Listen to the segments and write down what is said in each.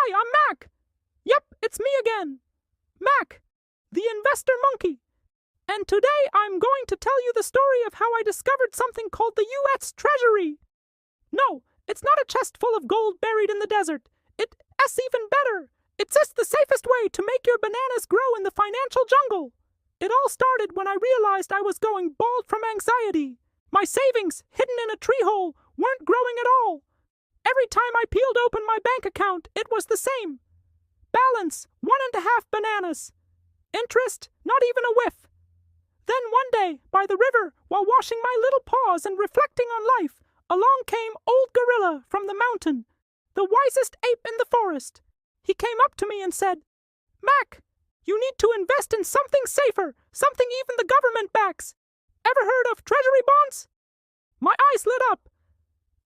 Hi, I'm Mac. Yep, it's me again. Mac, the investor monkey. And today I'm going to tell you the story of how I discovered something called the U.S. Treasury. No, it's not a chest full of gold buried in the desert. It's even better. It's just the safest way to make your bananas grow in the financial jungle. It all started when I realized I was going bald from anxiety. My savings, hidden in a tree hole, weren't growing at all. Every time I peeled open my bank account, it was the same. Balance, 1.5 bananas. Interest, not even a whiff. Then one day, by the river, while washing my little paws and reflecting on life, along came Old Gorilla from the mountain, the wisest ape in the forest. He came up to me and said, "Mac, you need to invest in something safer, something even the government backs. Ever heard of treasury bonds?" My eyes lit up.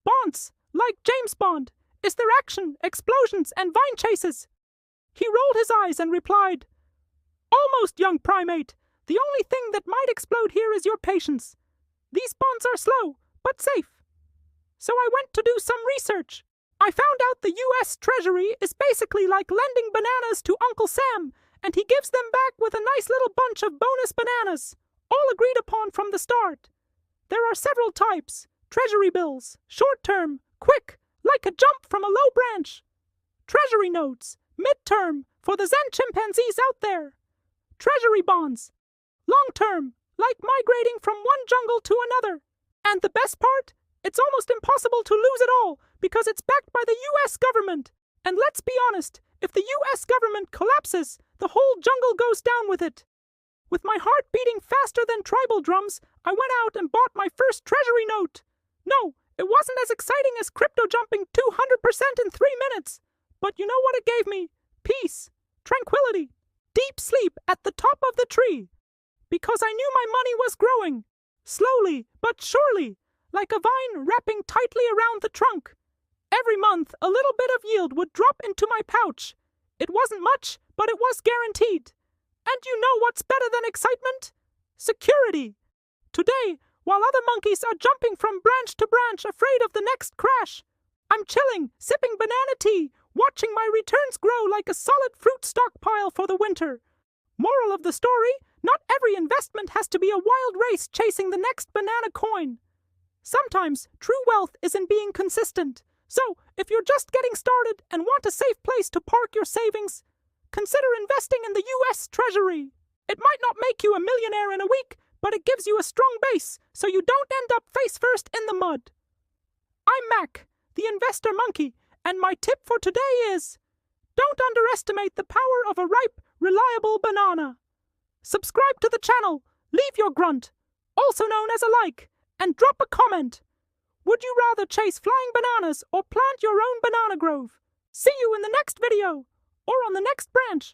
Bonds, like James Bond, is their action, explosions, and vine chases. He rolled his eyes and replied, "Almost, young primate. The only thing that might explode here is your patience. These bonds are slow, but safe." So I went to do some research. I found out the U.S. Treasury is basically like lending bananas to Uncle Sam, and he gives them back with a nice little bunch of bonus bananas, all agreed upon from the start. There are several types: treasury bills, short-term, quick, like a jump from a low branch; treasury notes, mid-term, for the Zen chimpanzees out there; treasury bonds, long-term, like migrating from one jungle to another. And the best part? It's almost impossible to lose it all because it's backed by the U.S. government. And let's be honest, if the U.S. government collapses, the whole jungle goes down with it. With my heart beating faster than tribal drums, I went out and bought my first treasury note. No, it wasn't as exciting as crypto jumping 200% in 3 minutes. But you know what it gave me? Peace, tranquility, deep sleep at the top of the tree. Because I knew my money was growing, slowly but surely, like a vine wrapping tightly around the trunk. Every month, a little bit of yield would drop into my pouch. It wasn't much, but it was guaranteed. And you know what's better than excitement? Security. Today, while other monkeys are jumping from branch to branch afraid of the next crash, I'm chilling, sipping banana tea, watching my returns grow like a solid fruit stockpile for the winter. Moral of the story, not every investment has to be a wild race chasing the next banana coin. Sometimes true wealth is in being consistent. So, if you're just getting started and want a safe place to park your savings, consider investing in the U.S. Treasury. It might not make you a millionaire in a week, but it gives you a strong base so you don't end up face first in the mud. I'm Mac, the investor monkey, and my tip for today is, don't underestimate the power of a ripe, reliable banana. Subscribe to the channel, leave your grunt, also known as a like, and drop a comment. Would you rather chase flying bananas or plant your own banana grove? See you in the next video, or on the next branch.